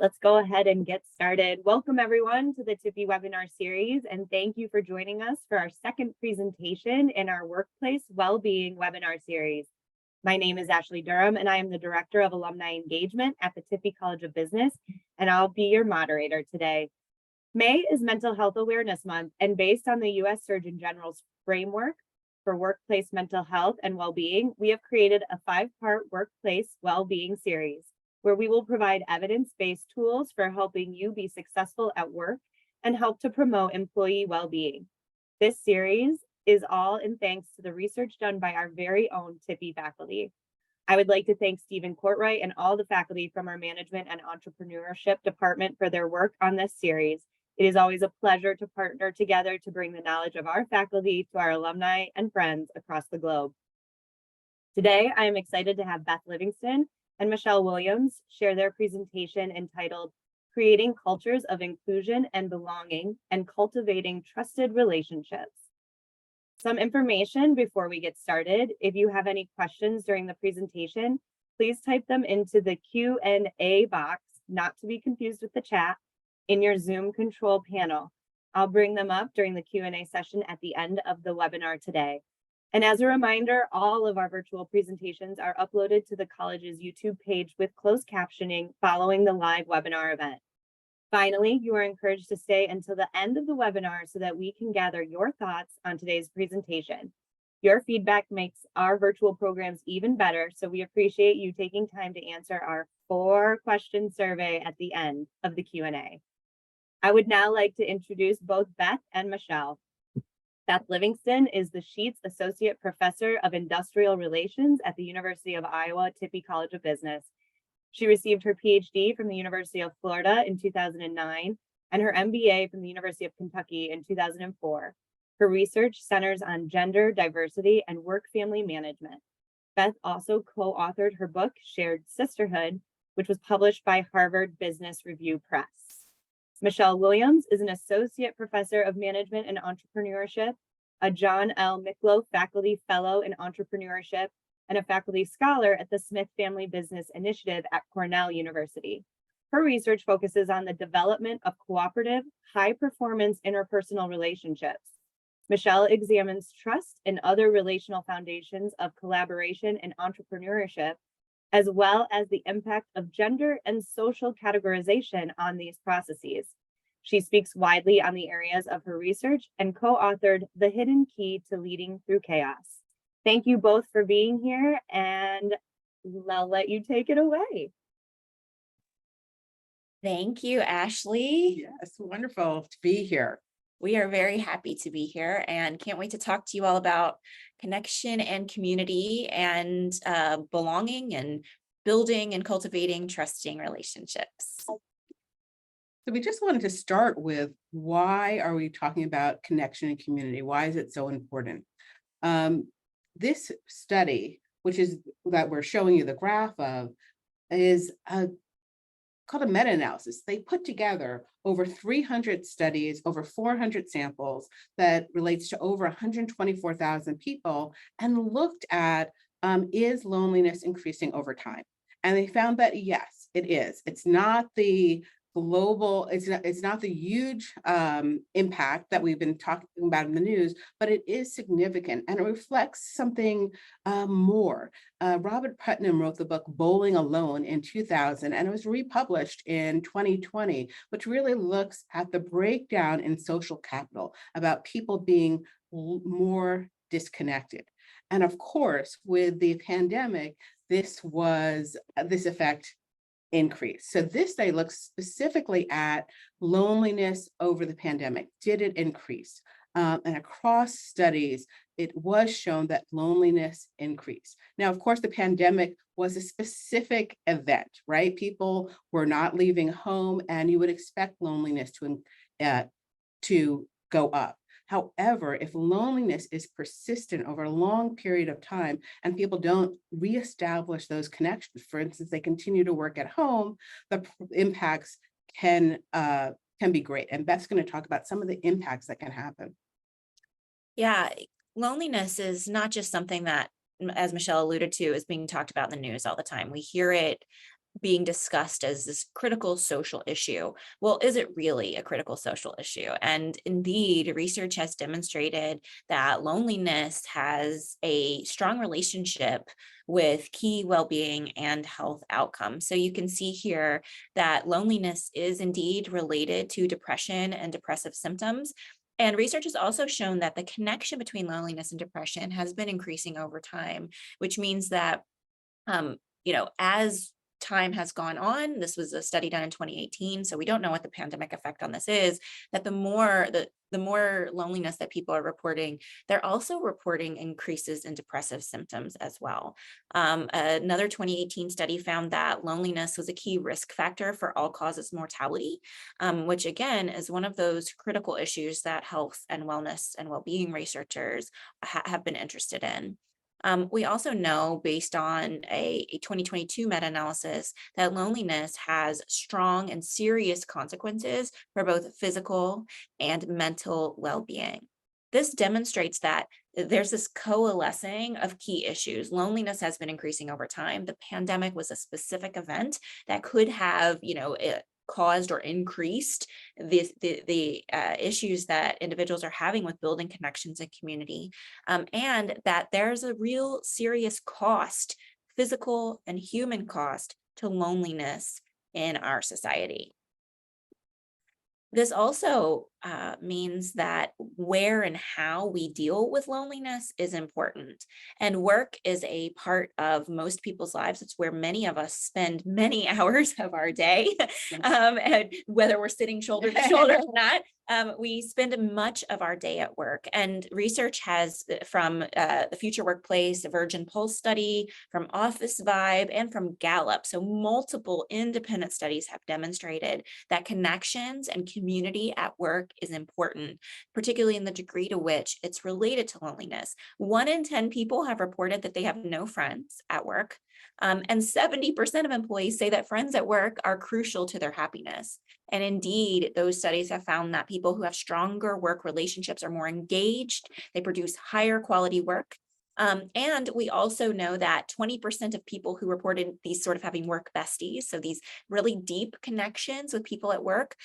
Let's go ahead and get started. Welcome everyone to the Tippy webinar series, and thank you for joining us for our second presentation in our Workplace Wellbeing webinar series. My name is Ashley Durham, and I am the Director of Alumni Engagement at the Tippy College of Business, and I'll be your moderator today. May is Mental Health Awareness Month, and based on the U.S. Surgeon General's framework for workplace mental health and well-being, we have created a 5-part workplace well-being series, where we will provide evidence-based tools for helping you be successful at work and help to promote employee well-being. This series is all in thanks to the research done by our very own Tippy faculty. I would like to thank Stephen Courtwright and all the faculty from our Management and Entrepreneurship Department for their work on this series. It is always a pleasure to partner together to bring the knowledge of our faculty to our alumni and friends across the globe. Today, I am excited to have Beth Livingston and Michele Williams share their presentation entitled Creating Cultures of Inclusion and Belonging and Cultivating Trusted Relationships. Some information before we get started. If you have any questions during the presentation, please type them into the Q&A box, not to be confused with the chat, in your Zoom control panel. I'll bring them up during the Q&A session at the end of the webinar today. And as a reminder, all of our virtual presentations are uploaded to the college's YouTube page with closed captioning following the live webinar event. Finally, you are encouraged to stay until the end of the webinar so that we can gather your thoughts on today's presentation. Your feedback makes our virtual programs even better, so we appreciate you taking time to answer our 4-question survey at the end of the Q&A. I would now like to introduce both Beth and Michele. Beth Livingston is the Sheets Associate Professor of Industrial Relations at the University of Iowa Tippy College of Business. She received her PhD from the University of Florida in 2009 and her MBA from the University of Kentucky in 2004. Her research centers on gender, diversity, and work-family management. Beth also co-authored her book, Shared Sisterhood, which was published by Harvard Business Review Press. Michele Williams is an Associate Professor of Management and Entrepreneurship, a John L. Miklo Faculty Fellow in Entrepreneurship, and a Faculty Scholar at the Smith Family Business Initiative at Cornell University. Her research focuses on the development of cooperative, high-performance interpersonal relationships. Michele examines trust and other relational foundations of collaboration and entrepreneurship, as well as the impact of gender and social categorization on these processes. She speaks widely on the areas of her research and co-authored The Hidden Key to Leading Through Chaos. Thank you both for being here, and I'll let you take it away. Thank you, Ashley. Yes, wonderful to be here. We are very happy to be here and can't wait to talk to you all about connection and community and belonging and building and cultivating trusting relationships. So we just wanted to start with, why are we talking about connection and community? Why is it so important? This study, which is that we're showing you the graph of, is called a meta-analysis. They put together over 300 studies, over 400 samples that relates to over 124,000 people, and looked at, is loneliness increasing over time? And they found that yes, it is. It's not the global, it's not the huge impact that we've been talking about in the news, but it is significant and it reflects something more. Robert Putnam wrote the book Bowling Alone in 2000, and it was republished in 2020, which really looks at the breakdown in social capital, about people being more disconnected. And of course, with the pandemic, this effect increase. So this study looks specifically at loneliness over the pandemic. Did it increase? And across studies, it was shown that loneliness increased. Now, of course, the pandemic was a specific event, right? People were not leaving home, and you would expect loneliness to go up. However, if loneliness is persistent over a long period of time and people don't reestablish those connections, for instance, they continue to work at home, the impacts can be great. And Beth's going to talk about some of the impacts that can happen. Yeah, loneliness is not just something that, as Michele alluded to, is being talked about in the news all the time. We hear it being discussed as this critical social issue. Well, is it really a critical social issue? And indeed, research has demonstrated that loneliness has a strong relationship with key well-being and health outcomes. So you can see here that loneliness is indeed related to depression and depressive symptoms. And research has also shown that the connection between loneliness and depression has been increasing over time, which means that as time has gone on, this was a study done in 2018, so we don't know what the pandemic effect on this is, that the more loneliness that people are reporting, they're also reporting increases in depressive symptoms as well. Another 2018 study found that loneliness was a key risk factor for all causes mortality, which again is one of those critical issues that health and wellness and well-being researchers have been interested in. We also know, based on a 2022 meta-analysis, that loneliness has strong and serious consequences for both physical and mental well-being. This demonstrates that there's this coalescing of key issues. Loneliness has been increasing over time. The pandemic was a specific event that could have, caused or increased the issues that individuals are having with building connections and community, and that there's a real serious cost, physical and human cost, to loneliness in our society. This also means that where and how we deal with loneliness is important. And work is a part of most people's lives. It's where many of us spend many hours of our day, and whether we're sitting shoulder to shoulder or not. We spend much of our day at work, and research has from the Future Workplace, the Virgin Pulse study, from Office Vibe, and from Gallup. So multiple independent studies have demonstrated that connections and community at work is important, particularly in the degree to which it's related to loneliness. 1 in 10 people have reported that they have no friends at work. And 70% of employees say that friends at work are crucial to their happiness. And indeed, those studies have found that people who have stronger work relationships are more engaged, they produce higher quality work. And we also know that 20% of people who reported these sort of having work besties, so these really deep connections with people at work,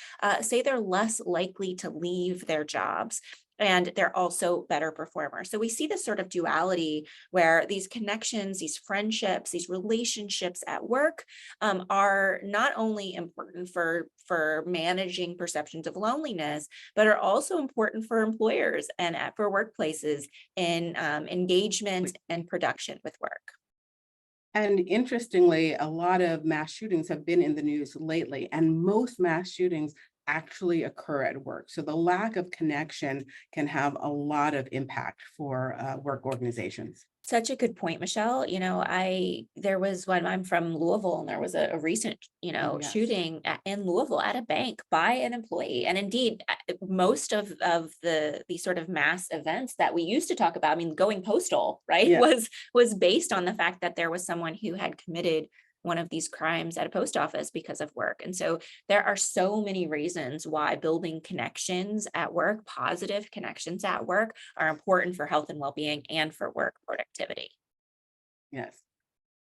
say they're less likely to leave their jobs. And they're also better performers. So we see this sort of duality where these connections, these friendships, these relationships at work are not only important for managing perceptions of loneliness, but are also important for employers and for workplaces in engagement and production with work. And interestingly, a lot of mass shootings have been in the news lately, and most mass shootings actually occur at work. So the lack of connection can have a lot of impact for work organizations. Such a good point, Michelle. There was one, I'm from Louisville, and there was a recent, Yes. shooting in Louisville at a bank by an employee. And indeed, most of the sort of mass events that we used to talk about, I mean, going postal, right, Yes. was based on the fact that there was someone who had committed one of these crimes at a post office because of work. And so there are so many reasons why building connections at work, positive connections at work, are important for health and well-being and for work productivity. Yes.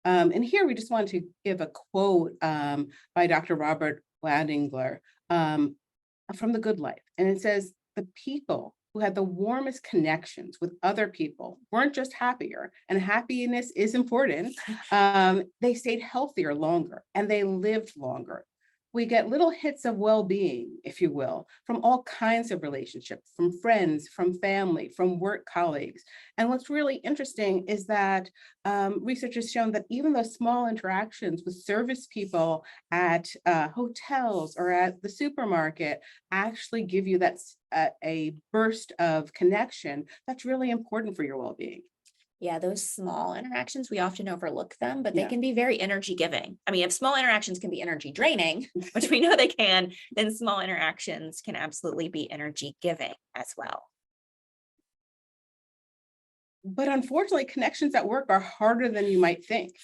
And here we just want to give a quote by Dr. Robert Ladingler from The Good Life. And it says, "The people who had the warmest connections with other people weren't just happier, and happiness is important. They stayed healthier longer, and they lived longer." We get little hits of well-being, if you will, from all kinds of relationships, from friends, from family, from work colleagues. And what's really interesting is that research has shown that even those small interactions with service people at hotels or at the supermarket actually give you that a burst of connection that's really important for your well-being. Yeah, those small interactions, we often overlook them, but they Yeah. can be very energy giving. I mean, if small interactions can be energy draining, which we know they can, then small interactions can absolutely be energy giving as well. But unfortunately, connections at work are harder than you might think.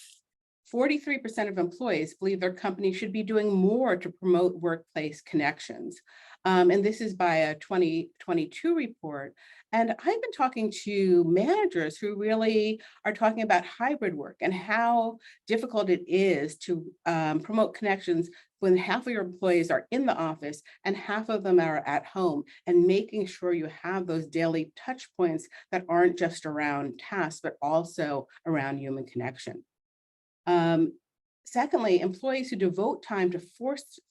43% of employees believe their company should be doing more to promote workplace connections. And this is by a 2022 report. And I've been talking to managers who really are talking about hybrid work and how difficult it is to promote connections when half of your employees are in the office and half of them are at home, and making sure you have those daily touch points that aren't just around tasks, but also around human connection. Secondly, employees who devote time to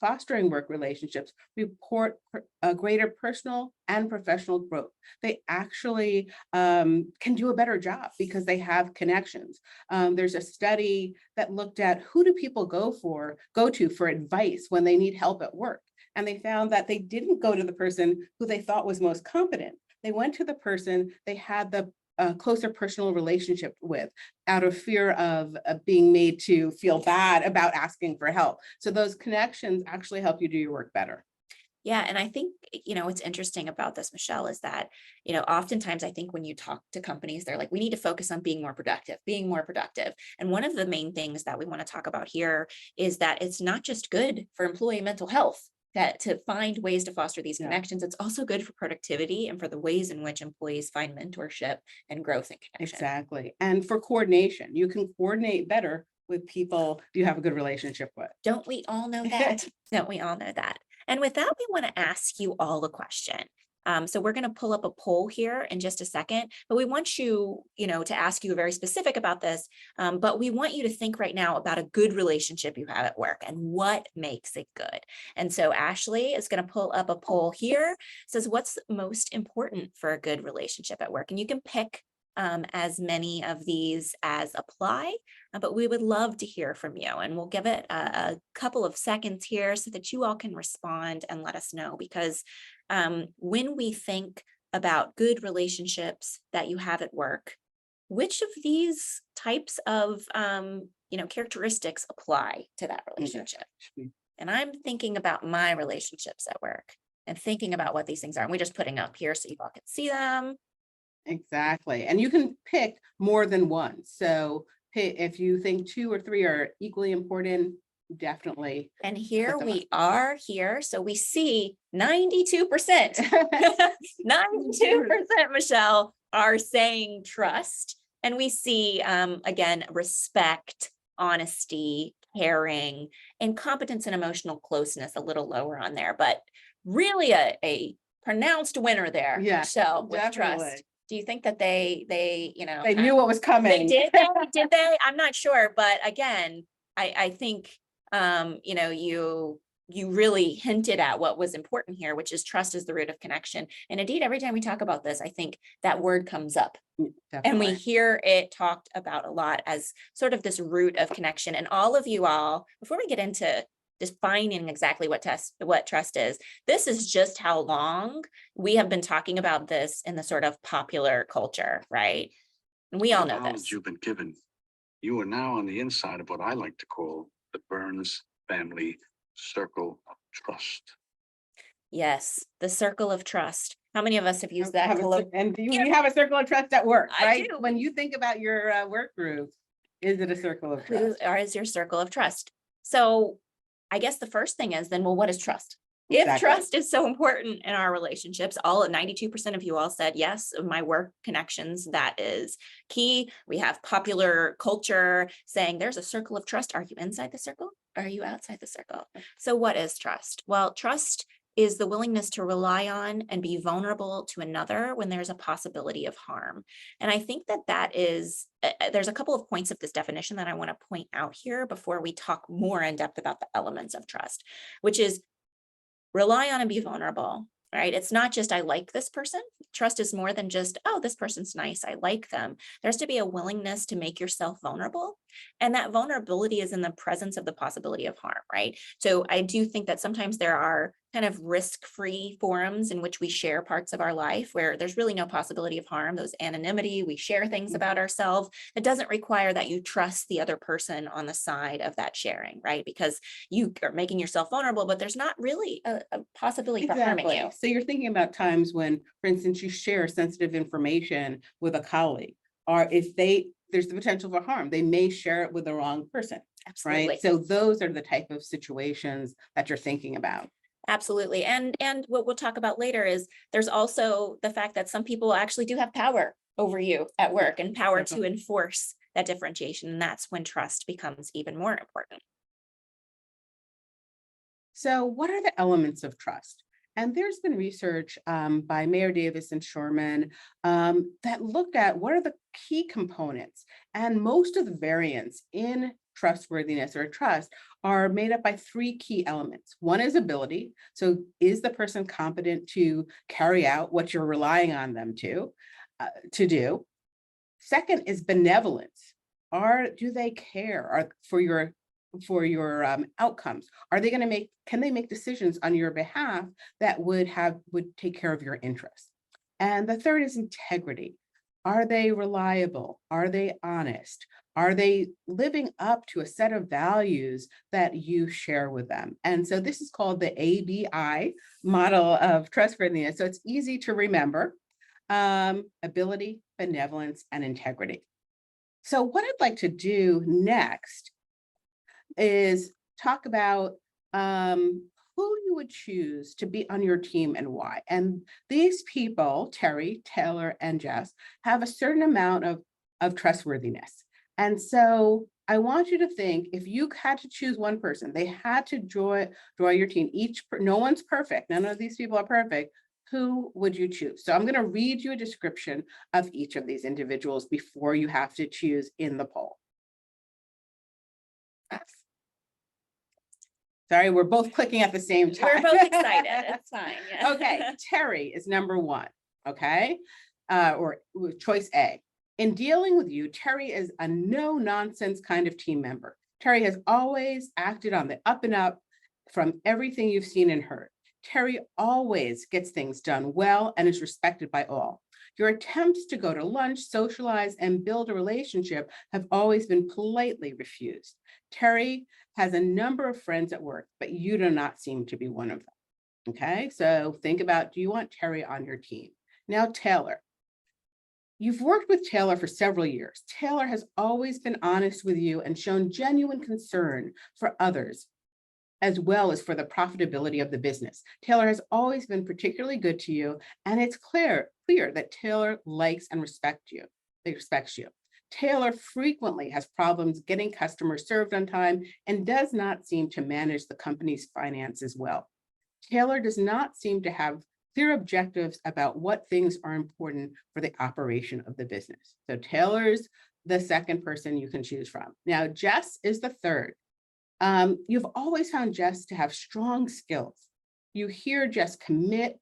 fostering work relationships report a greater personal and professional growth. They actually can do a better job because they have connections. There's a study that looked at who do people go to for advice when they need help at work. And they found that they didn't go to the person who they thought was most competent. They went to the person they had the closer personal relationship with, out of fear of being made to feel bad about asking for help. So those connections actually help you do your work better. Yeah. And I think, what's interesting about this, Michele, is that, oftentimes I think when you talk to companies, they're like, we need to focus on being more productive. And one of the main things that we want to talk about here is that it's not just good for employee mental health to find ways to foster these connections. It's also good for productivity and for the ways in which employees find mentorship and growth and connection. Exactly. And for coordination, you can coordinate better with people you have a good relationship with. Don't we all know that? Don't we all know that? And with that, we want to ask you all a question. So we're going to pull up a poll here in just a second, but we want you, to ask you very specific about this. But we want you to think right now about a good relationship you have at work and what makes it good. And so Ashley is going to pull up a poll here. It says, what's most important for a good relationship at work? And you can pick as many of these as apply, but we would love to hear from you, and we'll give it a couple of seconds here so that you all can respond and let us know, because when we think about good relationships that you have at work, which of these types of characteristics apply to that relationship? And I'm thinking about my relationships at work and thinking about what these things are. And we're just putting up here so you all can see them. Exactly. And you can pick more than one. So if you think 2 or 3 are equally important, definitely. And here we are here. So we see 92%, 92%, Michele, are saying trust. And we see, again, respect, honesty, caring, and competence and emotional closeness a little lower on there, but really a pronounced winner there, Michele, with trust. Do you think that they knew what was coming? They did. Did they? I'm not sure, but again, I think you really hinted at what was important here, which is trust is the root of connection. And indeed, every time we talk about this, I think that word comes up. Definitely. And we hear it talked about a lot as sort of this root of connection. And all of you all, before we get into defining exactly what trust is, this is just how long we have been talking about this in the sort of popular culture, right? And we all know this. You've been given. You are now on the inside of what I like to call the Burns family circle of trust. Yes, the circle of trust. How many of us have used that? And you have a circle of trust at work, right? I do. When you think about your work group, is it a circle of trust? Or is your circle of trust? So I guess the first thing is then, well, what is trust? Exactly. If trust is so important in our relationships, 92% of you all said, yes, my work connections, that is key. We have popular culture saying there's a circle of trust. Are you inside the circle? Are you outside the circle? So what is trust? Well, trust is the willingness to rely on and be vulnerable to another when there's a possibility of harm. And I think that is, there's a couple of points of this definition that I want to point out here before we talk more in depth about the elements of trust, which is rely on and be vulnerable, right? It's not just, I like this person. Trust is more than just, oh, this person's nice, I like them. There's to be a willingness to make yourself vulnerable. And that vulnerability is in the presence of the possibility of harm, right? So I do think that sometimes there are kind of risk-free forums in which we share parts of our life where there's really no possibility of harm, those anonymity, we share things about ourselves. It doesn't require that you trust the other person on the side of that sharing, right? Because you are making yourself vulnerable, but there's not really a possibility for harming you. So you're thinking about times when, for instance, you share sensitive information with a colleague, or if they there's the potential for harm. They may share it with the wrong person, Absolutely. right? So those are the type of situations that you're thinking about. Absolutely. And what we'll talk about later is there's also the fact that some people actually do have power over you at work and power to enforce that differentiation. And that's when trust becomes even more important. So what are the elements of trust? And there's been research by Mayor Davis and Sherman that looked at what are the key components. And most of the variants in trustworthiness or trust are made up by three key elements. One is ability. So is the person competent to carry out what you're relying on them to do? Second is benevolence. Do they care for your outcomes? Are they going to can they make decisions on your behalf that would take care of your interests? And the third is integrity. Are they reliable? Are they honest? Are they living up to a set of values that you share with them? And so this is called the ABI model of trustworthiness. So it's easy to remember: ability, benevolence, and integrity. So what I'd like to do next is talk about who you would choose to be on your team and why. And these people, Terry, Taylor, and Jess, have a certain amount of trustworthiness. And so I want you to think, if you had to choose one person, they had to draw your team. No one's perfect. None of these people are perfect. Who would you choose? So I'm going to read you a description of each of these individuals before you have to choose in the poll. Sorry, we're both clicking at the same time. We're both excited. It's fine. Yeah. Okay, Terry is number one, okay? Or choice A. In dealing with you, Terry is a no-nonsense kind of team member. Terry has always acted on the up and up from everything you've seen and heard. Terry always gets things done well and is respected by all. Your attempts to go to lunch, socialize, and build a relationship have always been politely refused. Terry has a number of friends at work, but you do not seem to be one of them. Okay, so think about, do you want Terry on your team? Now, Taylor. You've worked with Taylor for several years. Taylor has always been honest with you and shown genuine concern for others, as well as for the profitability of the business. Taylor has always been particularly good to you, and it's clear that Taylor likes and respects you. Taylor frequently has problems getting customers served on time and does not seem to manage the company's finances well. Taylor does not seem to have clear objectives about what things are important for the operation of the business. So Taylor's the second person you can choose from. Now, Jess is the third. You've always found Jess to have strong skills. You hear Jess commit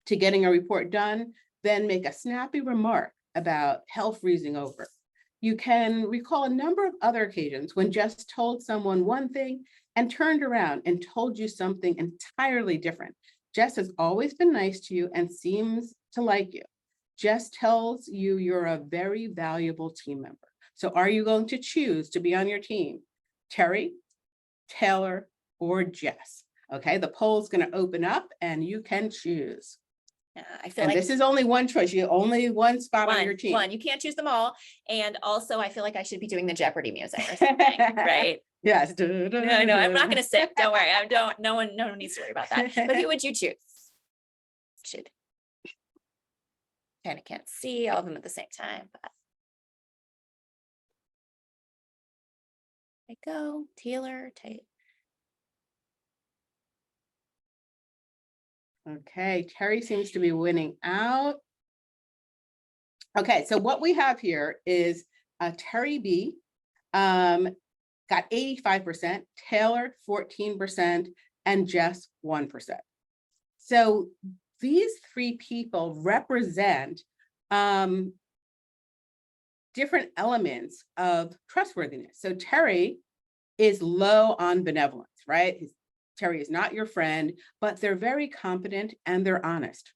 to getting a report done, then make a snappy remark about hell freezing over. You can recall a number of other occasions when Jess told someone one thing and turned around and told you something entirely different. Jess has always been nice to you and seems to like you. Jess tells you you're a very valuable team member. So are you going to choose to be on your team? Terry, Taylor, or Jess? Okay, the poll's going to open up and you can choose. Yeah, I feel And like this is only one choice. You only one spot on your team. One. You can't choose them all. And also, I feel like I should be doing the Jeopardy music or something, right? Yes. No, I'm not going to sing. Don't worry. No one needs to worry about that. But who would you choose? Should kind of can't see all of them at the same time. But there you go, Taylor. Okay, Terry seems to be winning out. Okay, so what we have here is Terry B got 85%, Taylor 14%, and Jess 1%. So these three people represent different elements of trustworthiness. So Terry is low on benevolence, right? Terry is not your friend, but they're very competent and they're honest.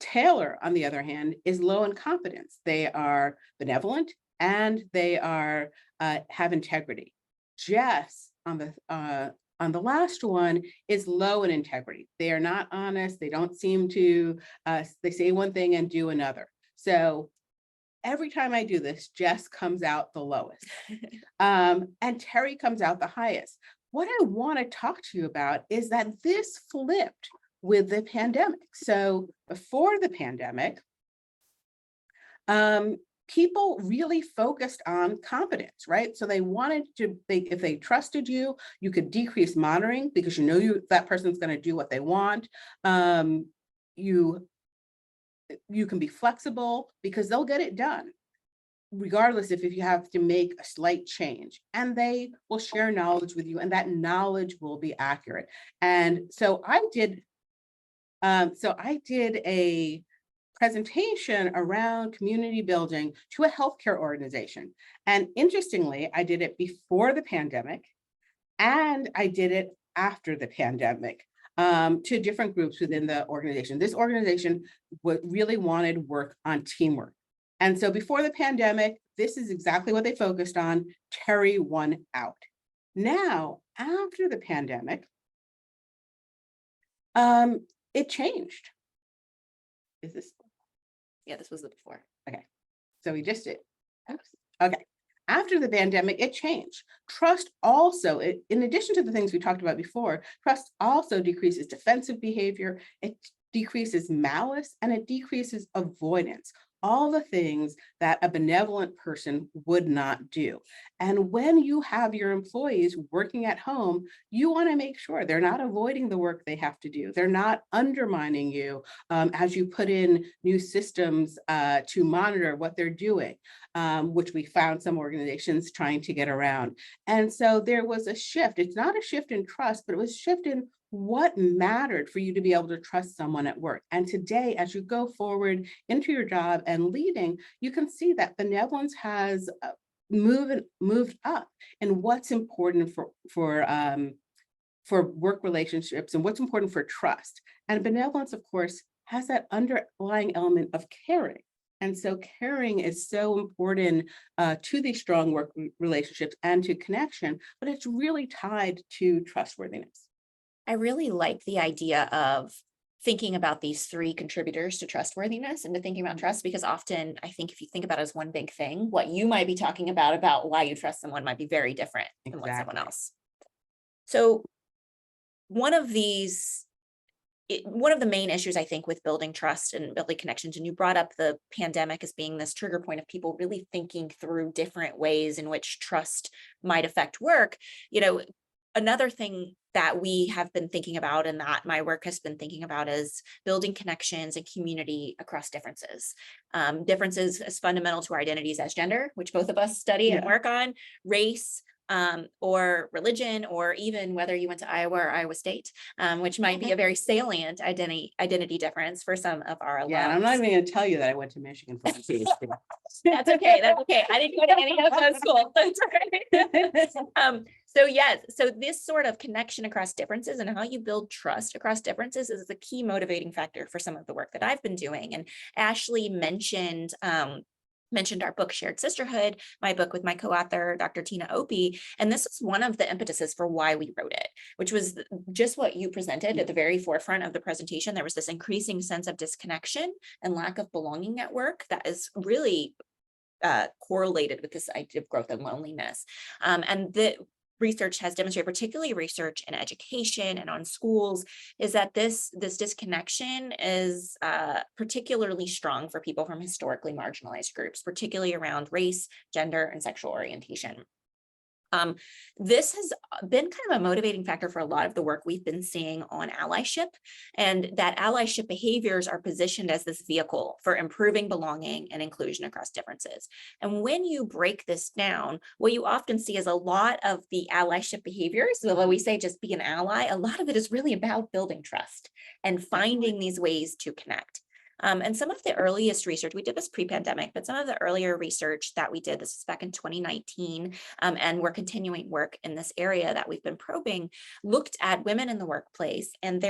Taylor, on the other hand, is low in competence. They are benevolent and they are have integrity. Jess, on the last one, is low in integrity. They are not honest. They don't seem to, they say one thing and do another. So every time I do this, Jess comes out the lowest. And Terry comes out the highest. What I want to talk to you about is that this flipped with the pandemic. So before the pandemic, people really focused on competence, right? So they wanted to, if they trusted you, you could decrease monitoring because you know that person's going to do what they want. You can be flexible because they'll get it done, regardless if you have to make a slight change, and they will share knowledge with you, and that knowledge will be accurate. And so I did a presentation around community building to a healthcare organization. And interestingly, I did it before the pandemic and I did it after the pandemic to different groups within the organization. This organization really wanted work on teamwork. And so before the pandemic, this is exactly what they focused on. Terry won out. Now, after the pandemic, it changed. Is this? Yeah, this was the before. Okay, so we just did. Oops. Okay, after the pandemic, it changed. Trust also, in addition to the things we talked about before, trust also decreases defensive behavior, it decreases malice, and it decreases avoidance. All the things that a benevolent person would not do. And when you have your employees working at home, you want to make sure they're not avoiding the work they have to do. They're not undermining you as you put in new systems to monitor what they're doing, which we found some organizations trying to get around. And so there was a shift. It's not a shift in trust, but it was a shift in what mattered for you to be able to trust someone at work. And today, as you go forward into your job and leading, you can see that benevolence has moved up in what's important for work relationships and what's important for trust. And benevolence, of course, has that underlying element of caring. And so caring is so important to these strong work relationships and to connection, but it's really tied to trustworthiness. I really like the idea of thinking about these three contributors to trustworthiness and to thinking about trust, because often I think if you think about it as one big thing, what you might be talking about why you trust someone might be very different than what someone else. So one of the main issues I think with building trust and building connections, and you brought up the pandemic as being this trigger point of people really thinking through different ways in which trust might affect work. Another thing that we have been thinking about and that my work has been thinking about is building connections and community across differences. Differences as fundamental to our identities as gender, which both of us study and work on, race, or religion, or even whether you went to Iowa or Iowa State, which might be a very salient identity difference for some of our alums. Yeah, and I'm not even going to tell you that I went to Michigan for my PhD. That's okay. That's okay. I didn't go to any of those schools. That's right. So this sort of connection across differences and how you build trust across differences is the key motivating factor for some of the work that I've been doing. And Ashley mentioned our book, Shared Sisterhood, my book with my co-author, Dr. Tina Opie. And this is one of the impetuses for why we wrote it, which was just what you presented at the very forefront of the presentation. There was this increasing sense of disconnection and lack of belonging at work that is really correlated with this idea of growth and loneliness. And the research has demonstrated, particularly research in education and on schools, is that this disconnection is particularly strong for people from historically marginalized groups, particularly around race, gender, and sexual orientation. This has been kind of a motivating factor for a lot of the work we've been seeing on allyship, and that allyship behaviors are positioned as this vehicle for improving belonging and inclusion across differences. And when you break this down, what you often see is a lot of the allyship behaviors, although we say just be an ally, a lot of it is really about building trust and finding these ways to connect. And some of the earliest research, we did this pre-pandemic, but some of the earlier research that we did, this is back in 2019, and we're continuing work in this area that we've been probing, looked at women in the workplace and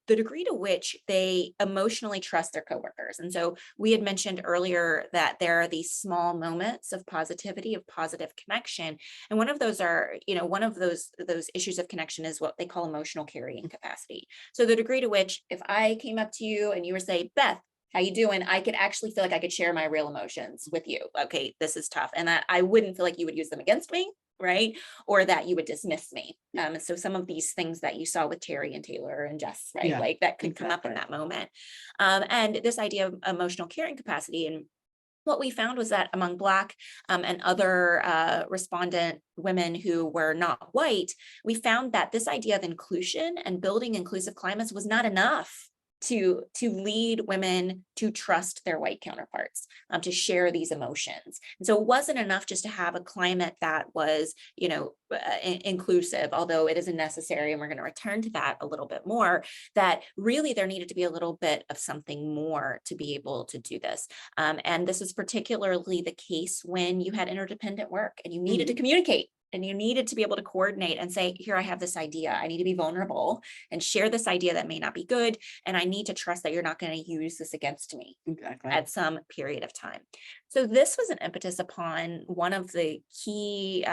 the degree to which they emotionally trust their coworkers. And so we had mentioned earlier that there are these small moments of positivity, of positive connection. And one of those issues of connection is what they call emotional carrying capacity. So the degree to which if I came up to you and you were saying, Beth, how you doing? I could actually feel like I could share my real emotions with you. Okay, this is tough. And that I wouldn't feel like you would use them against me, right? Or that you would dismiss me. So some of these things that you saw with Terry and Taylor and Jess, right? Yeah, Like that could come up in that moment. And this idea of emotional carrying capacity, and what we found was that among Black and other respondent women who were not white, we found that this idea of inclusion and building inclusive climates was not enough to lead women to trust their white counterparts, to share these emotions. And so it wasn't enough just to have a climate that was, inclusive, although it isn't necessary, and we're going to return to that a little bit more, that really there needed to be a little bit of something more to be able to do this. And this was particularly the case when you had interdependent work and you needed to communicate. And you needed to be able to coordinate and say, here, I have this idea. I need to be vulnerable and share this idea that may not be good. And I need to trust that you're not going to use this against me at some period of time. So this was an impetus upon one of the key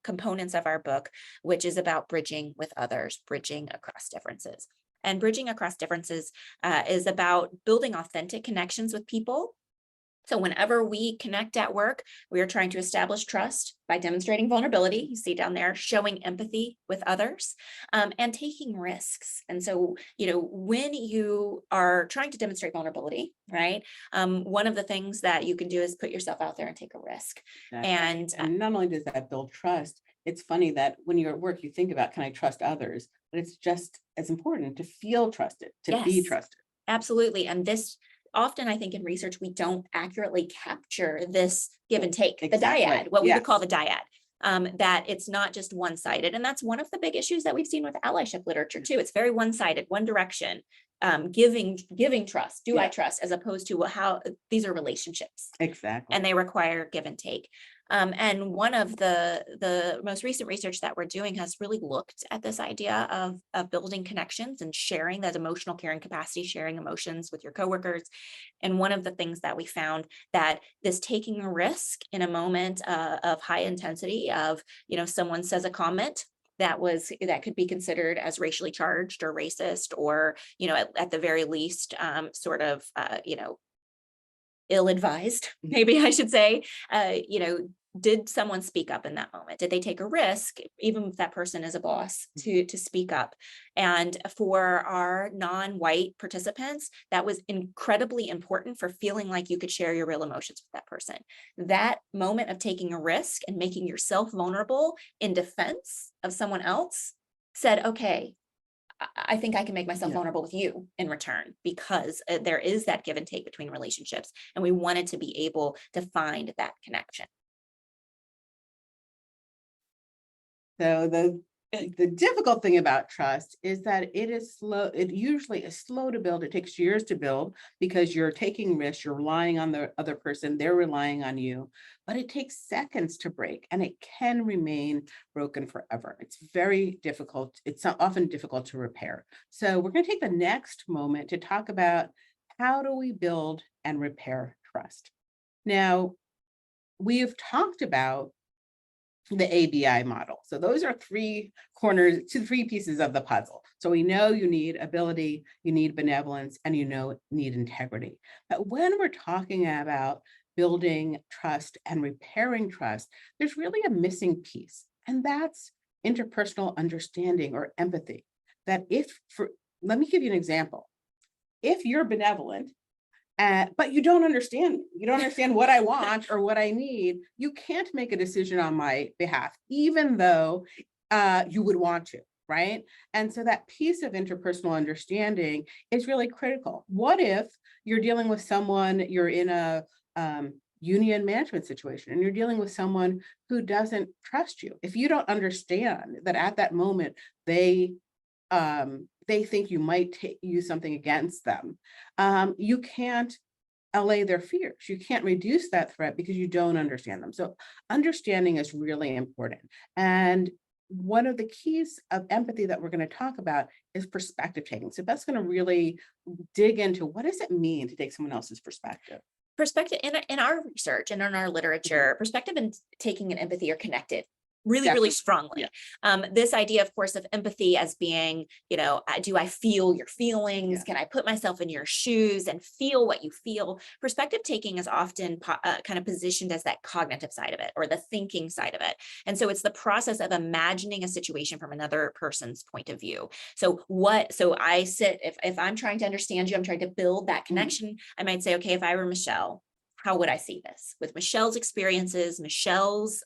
components of our book, which is about bridging with others, bridging across differences. And bridging across differences is about building authentic connections with people. So whenever we connect at work, we are trying to establish trust by demonstrating vulnerability. You see down there, showing empathy with others, and taking risks. And so, when you are trying to demonstrate vulnerability, right? One of the things that you can do is put yourself out there and take a risk. And not only does that build trust, it's funny that when you're at work, you think about, can I trust others? But it's just as important to feel trusted, to be trusted. Absolutely. And this often, I think in research, we don't accurately capture this give and take, the dyad, what we would call the dyad, that it's not just one-sided. And that's one of the big issues that we've seen with allyship literature too. It's very one-sided, one direction, giving trust. Do I trust, as opposed to how these are relationships. Exactly. And they require give and take. And one of the most recent research that we're doing has really looked at this idea of building connections and sharing that emotional caring capacity, sharing emotions with your coworkers. And one of the things that we found that this taking a risk in a moment of high intensity of, someone says a comment that could be considered as racially charged or racist, or, at the very least, ill-advised, maybe I should say, did someone speak up in that moment? Did they take a risk, even if that person is a boss, to speak up? And for our non-white participants, that was incredibly important for feeling like you could share your real emotions with that person. That moment of taking a risk and making yourself vulnerable in defense of someone else said, okay, I think I can make myself vulnerable with you in return, because there is that give and take between relationships. And we wanted to be able to find that connection. So the difficult thing about trust is that it is slow. It usually is slow to build. It takes years to build because you're taking risks, you're relying on the other person, they're relying on you, but it takes seconds to break, and it can remain broken forever. It's very difficult. It's often difficult to repair. So we're going to take the next moment to talk about how do we build and repair trust. Now, we've talked about the ABI model. So those are three pieces of the puzzle. So we know you need ability, you need benevolence, and need integrity. But when we're talking about building trust and repairing trust, there's really a missing piece, and that's interpersonal understanding or empathy. Let me give you an example. If you're benevolent, but you don't understand what I want or what I need, you can't make a decision on my behalf, even though you would want to, right? And so that piece of interpersonal understanding is really critical. What if you're dealing with someone, you're in a union management situation, and you're dealing with someone who doesn't trust you? If you don't understand that at that moment, they think you might use something against them, you can't allay their fears. You can't reduce that threat because you don't understand them. So understanding is really important. And one of the keys of empathy that we're going to talk about is perspective taking. So that's going to really dig into, what does it mean to take someone else's perspective? Perspective in our research and in our literature, perspective and taking and empathy are connected. really Definitely. strongly. This idea, of course, of empathy as being, do I feel your feelings? Yeah. Can I put myself in your shoes and feel what you feel? Perspective taking is often kind of positioned as that cognitive side of it or the thinking side of it. And so it's the process of imagining a situation from another person's point of view. So I sit, if I'm trying to understand you, I'm trying to build that connection. I might say, okay, if I were Michele, how would I see this with Michele's experiences, Michele's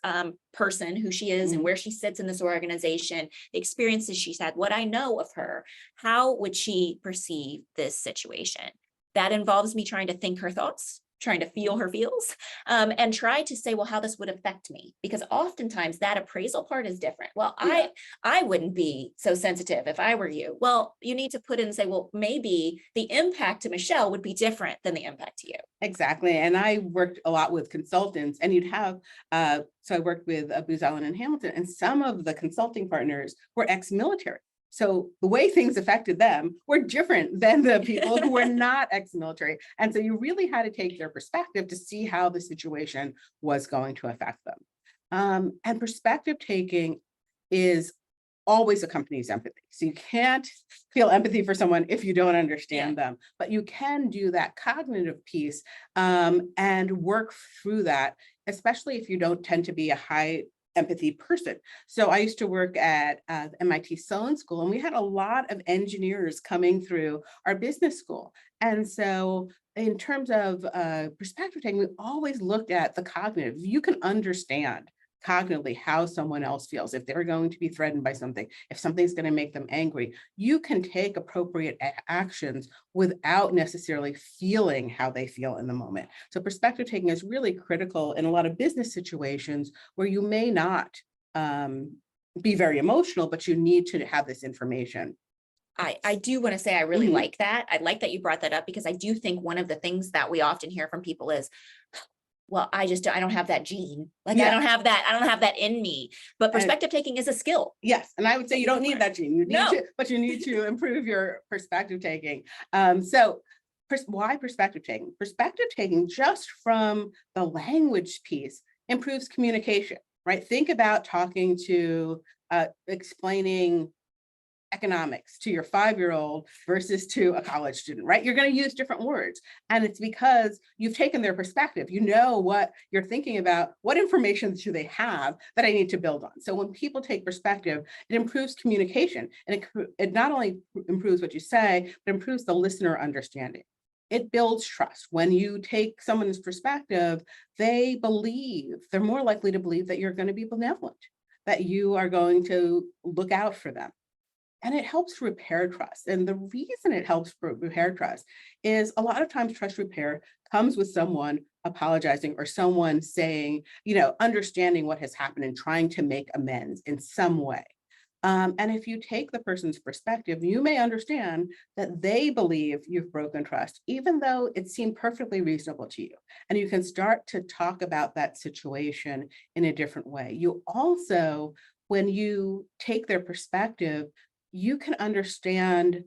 person, who she is and where she sits in this organization, the experiences she's had, what I know of her, how would she perceive this situation? That involves me trying to think her thoughts, trying to feel her feels, and try to say, well, how this would affect me, because oftentimes that appraisal part is different. Well, I wouldn't be so sensitive if I were you. Well, you need to put in and say, well, maybe the impact to Michele would be different than the impact to you. Exactly. And I worked a lot with consultants, and you'd have, so I worked with Booz Allen and Hamilton, and some of the consulting partners were ex-military. So the way things affected them were different than the people who were not ex-military. And so you really had to take their perspective to see how the situation was going to affect them. And perspective taking is always accompanies empathy. So you can't feel empathy for someone if you don't understand them, but you can do that cognitive piece and work through that, especially if you don't tend to be a high empathy person. So I used to work at MIT Sloan School, and we had a lot of engineers coming through our business school. And so in terms of perspective taking, we always looked at the cognitive. You can understand cognitively how someone else feels. If they're going to be threatened by something, if something's going to make them angry, you can take appropriate actions without necessarily feeling how they feel in the moment. So perspective taking is really critical in a lot of business situations where you may not be very emotional, but you need to have this information. I do want to say I really like that. I like that you brought that up, because I do think one of the things that we often hear from people is, well, I don't have that gene. Like, I don't have that in me. But perspective taking is a skill. Yes. And I would say you don't need that gene. You need to, but you need to improve your perspective taking. Why perspective taking? Perspective taking, just from the language piece, improves communication, right? Think about talking to, explaining economics to your 5-year-old versus to a college student, right? You're going to use different words. And it's because you've taken their perspective. You know what you're thinking about, what information do they have that I need to build on. So when people take perspective, it improves communication. And it not only improves what you say, but improves the listener understanding. It builds trust. When you take someone's perspective, they're more likely to believe that you're going to be benevolent, that you are going to look out for them. And it helps repair trust. And the reason it helps repair trust is a lot of times trust repair comes with someone apologizing or someone saying, understanding what has happened and trying to make amends in some way. And if you take the person's perspective, you may understand that they believe you've broken trust, even though it seemed perfectly reasonable to you. And you can start to talk about that situation in a different way. You also, when you take their perspective, you can understand,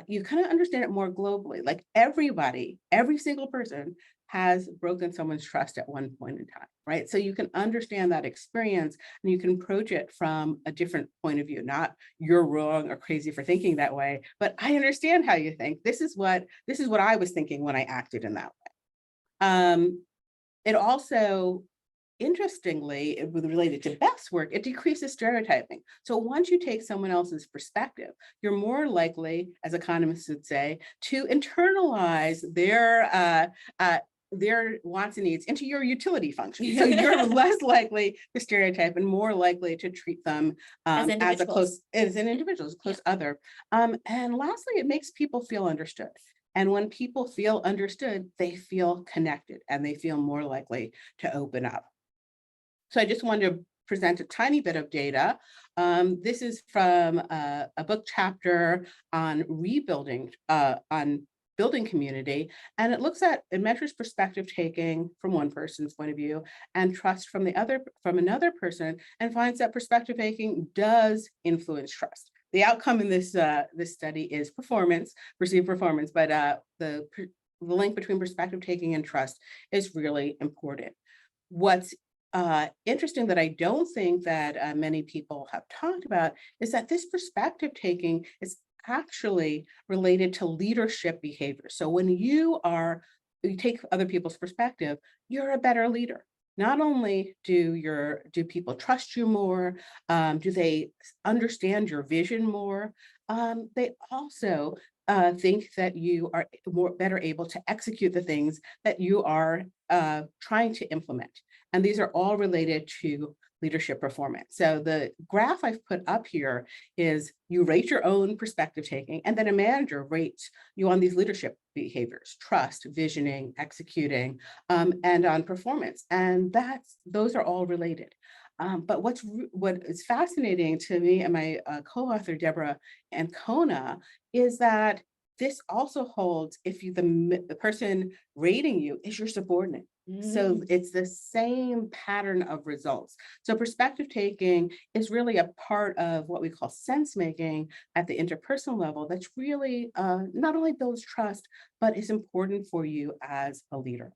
you kind of understand it more globally. Like every single person has broken someone's trust at one point in time, right? So you can understand that experience and you can approach it from a different point of view, not you're wrong or crazy for thinking that way, but I understand how you think. This is what I was thinking when I acted in that way. It also, interestingly, related to Beth's work, it decreases stereotyping. So once you take someone else's perspective, you're more likely, as economists would say, to internalize their wants and needs into your utility function. So you're less likely to stereotype and more likely to treat them as an individual, as a close other. And lastly, it makes people feel understood. And when people feel understood, they feel connected and they feel more likely to open up. So I just wanted to present a tiny bit of data. This is from a book chapter on rebuilding, on building community. And it measures perspective taking from one person's point of view and trust from another person, and finds that perspective taking does influence trust. The outcome in this study is perceived performance, but the link between perspective taking and trust is really important. What's interesting that I don't think that many people have talked about is that this perspective taking is actually related to leadership behavior. So when you take other people's perspective, you're a better leader. Not only do people trust you more, do they understand your vision more, they also think that you are better able to execute the things that you are trying to implement. And these are all related to leadership performance. So the graph I've put up here is you rate your own perspective taking, and then a manager rates you on these leadership behaviors: trust, visioning, executing, and on performance. And those are all related. But what is fascinating to me and my co-author Deborah Ancona is that this also holds if the person rating you is your subordinate. So it's the same pattern of results. So perspective taking is really a part of what we call sense making at the interpersonal level that's really not only builds trust, but is important for you as a leader.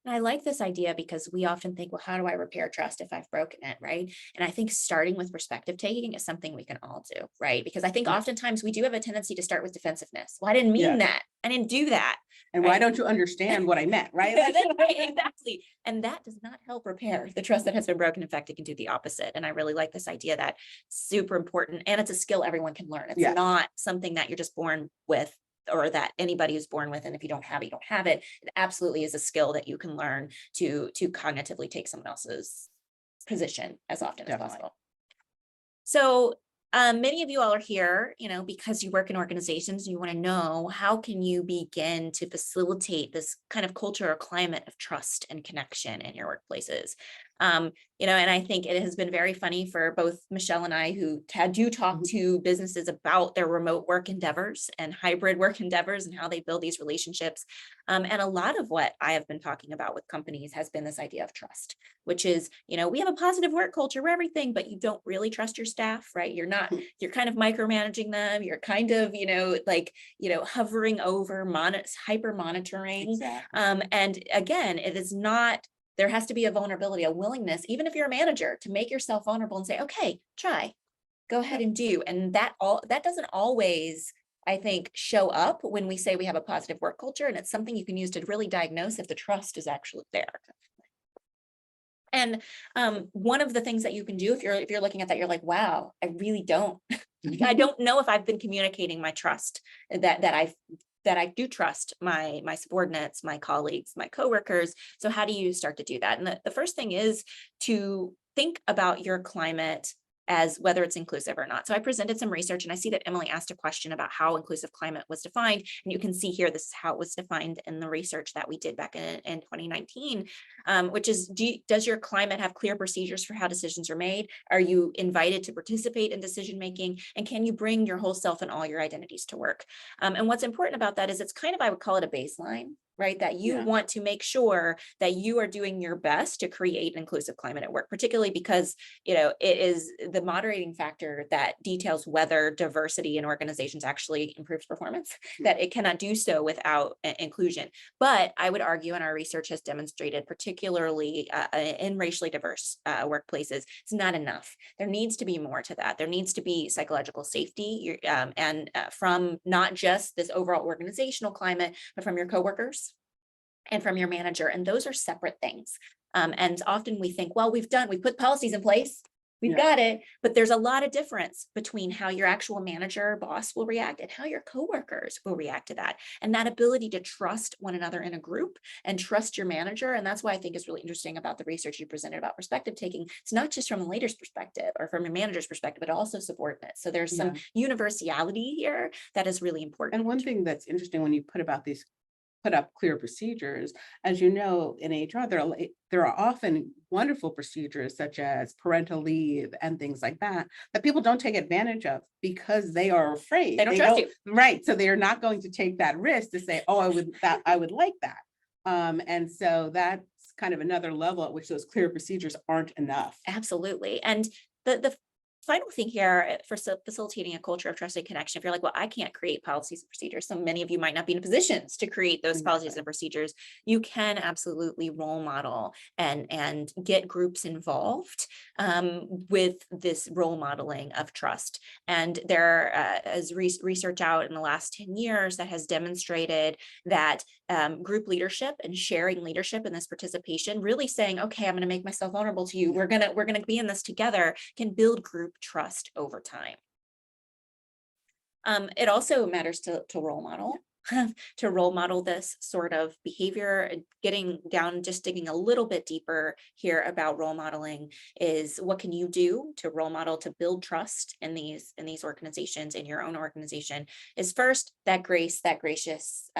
And I like this idea because we often think, well, how do I repair trust if I've broken it, right? And I think starting with perspective taking is something we can all do, right? Because I think oftentimes we do have a tendency to start with defensiveness. Well, I didn't mean that. I didn't do that. And right? why don't you understand what I meant, right? Right, exactly. And that does not help repair the trust that has been broken. In fact, it can do the opposite. And I really like this idea that super important. And it's a skill everyone can learn. It's not something that you're just born with, or that anybody is born with, and if you don't have it, you don't have it. It absolutely is a skill that you can learn to cognitively take someone else's position as often as possible. So many of you all are here, because you work in organizations, and you want to know how can you begin to facilitate this kind of culture or climate of trust and connection in your workplaces. And I think it has been very funny for both Michele and I, who do talk to businesses about their remote work endeavors and hybrid work endeavors and how they build these relationships. And a lot of what I have been talking about with companies has been this idea of trust, which is, we have a positive work culture where everything, but you don't really trust your staff, right? You're kind of micromanaging them. You're kind of, hovering over, hyper monitoring. Exactly. And again, it is not, there has to be a vulnerability, a willingness, even if you're a manager, to make yourself vulnerable and say, okay, go ahead and do. And that doesn't always, I think, show up when we say we have a positive work culture. And it's something you can use to really diagnose if the trust is actually there. And one of the things that you can do if you're looking at that, you're like, wow, I really don't, I don't know if I've been communicating my trust that I do trust my subordinates, my colleagues, my coworkers. So how do you start to do that? And the first thing is to think about your climate as whether it's inclusive or not. So I presented some research, and I see that Emily asked a question about how inclusive climate was defined. And you can see here, this is how it was defined in the research that we did back in 2019, which is, does your climate have clear procedures for how decisions are made? Are you invited to participate in decision making? And can you bring your whole self and all your identities to work? And what's important about that is it's kind of, I would call it a baseline, right? That you want to make sure that you are doing your best to create an inclusive climate at work, particularly because, it is the moderating factor that details whether diversity in organizations actually improves performance, that it cannot do so without inclusion. But I would argue, and our research has demonstrated, particularly in racially diverse workplaces, it's not enough. There needs to be more to that. There needs to be psychological safety and from not just this overall organizational climate, but from your coworkers and from your manager. And those are separate things. And often we think, well, we put policies in place, we've got it, but there's a lot of difference between how your actual manager, boss will react and how your coworkers will react to that. And that ability to trust one another in a group and trust your manager. And that's why I think is really interesting about the research you presented about perspective taking. It's not just from a leader's perspective or from a manager's perspective, but also subordinates. So there's some universality here that is really important. And one thing that's interesting when you put up clear procedures, as you know, in HR, there are often wonderful procedures such as parental leave and things like that people don't take advantage of because they are afraid. They don't trust you. Right. So they are not going to take that risk to say, oh, I would like that. And so that's kind of another level at which those clear procedures aren't enough. Absolutely. And the final thing here for facilitating a culture of trusted connection, if you're like, well, I can't create policies and procedures, so many of you might not be in positions to create those policies and procedures, you can absolutely role model and get groups involved with this role modeling of trust. And there is research out in the last 10 years that has demonstrated that group leadership and sharing leadership in this participation, really saying, okay, I'm going to make myself vulnerable to you. We're going to be in this together, can build group trust over time. It also matters to role model. To role model this sort of behavior. Getting down, just digging a little bit deeper here about role modeling is, what can you do to role model, to build trust in these organizations, in your own organization, is first that grace, that gracious,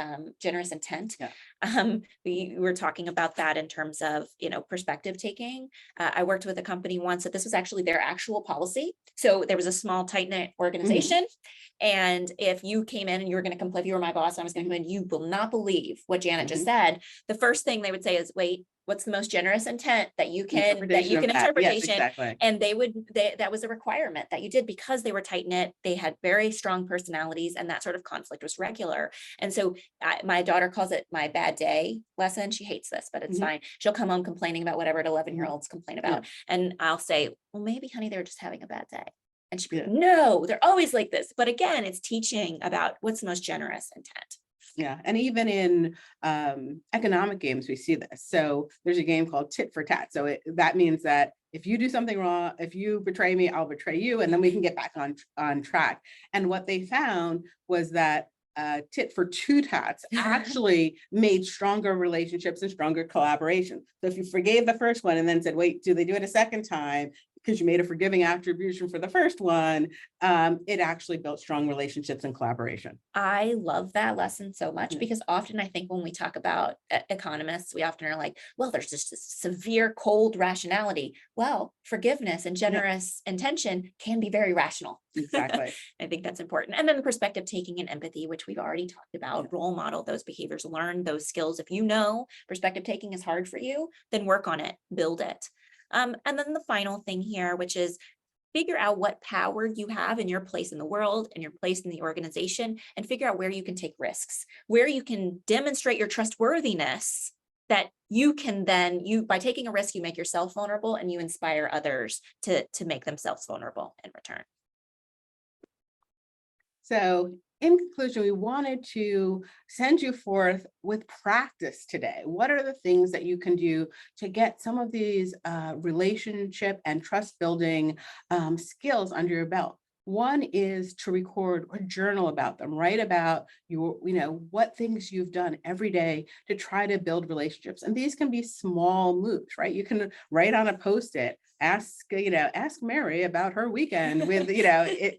generous intent. Yeah. We were talking about that in terms of, perspective taking. I worked with a company once that this was actually their actual policy. So there was a small, tight-knit organization. And if you came in and you were going to complain, if you were my boss, and I was going to come in, you will not believe what Janet just said. The first thing they would say is, wait, what's the most generous intent that you can interpretation? Yes, exactly. And that was a requirement that you did, because they were tight knit. They had very strong personalities, and that sort of conflict was regular. And so my daughter calls it my bad day lesson. She hates this, but it's fine. She'll come home complaining about whatever 11-year-olds complain about. And I'll say, well, maybe honey, they were just having a bad day. And she'd be like, no, they're always like this. But again, it's teaching about what's the most generous intent. Yeah, and even in economic games, we see this. So there's a game called tit for tat. So that means that if you do something wrong, if you betray me, I'll betray you, and then we can get back on track. And what they found was that tit for two tats actually made stronger relationships and stronger collaboration. So if you forgave the first one and then said, wait, do they do it a second time? Because you made a forgiving attribution for the first one, it actually built strong relationships and collaboration. I love that lesson so much, because often I think when we talk about economists, we often are like, well, there's just this severe cold rationality. Well, forgiveness and generous intention can be very rational. Exactly. I think that's important. And then perspective taking and empathy, which we've already talked about, role model those behaviors, learn those skills. If you know perspective taking is hard for you, then work on it, build it. And then the final thing here, which is figure out what power you have in your place in the world and your place in the organization, and figure out where you can take risks, where you can demonstrate your trustworthiness, that you can then, by taking a risk, you make yourself vulnerable and you inspire others to make themselves vulnerable in return. So in conclusion, we wanted to send you forth with practice today. What are the things that you can do to get some of these relationship and trust building skills under your belt? One is to record or journal about them, write about your, what things you've done every day to try to build relationships. And these can be small moves, right? You can write on a Post-it, ask Mary about her weekend with,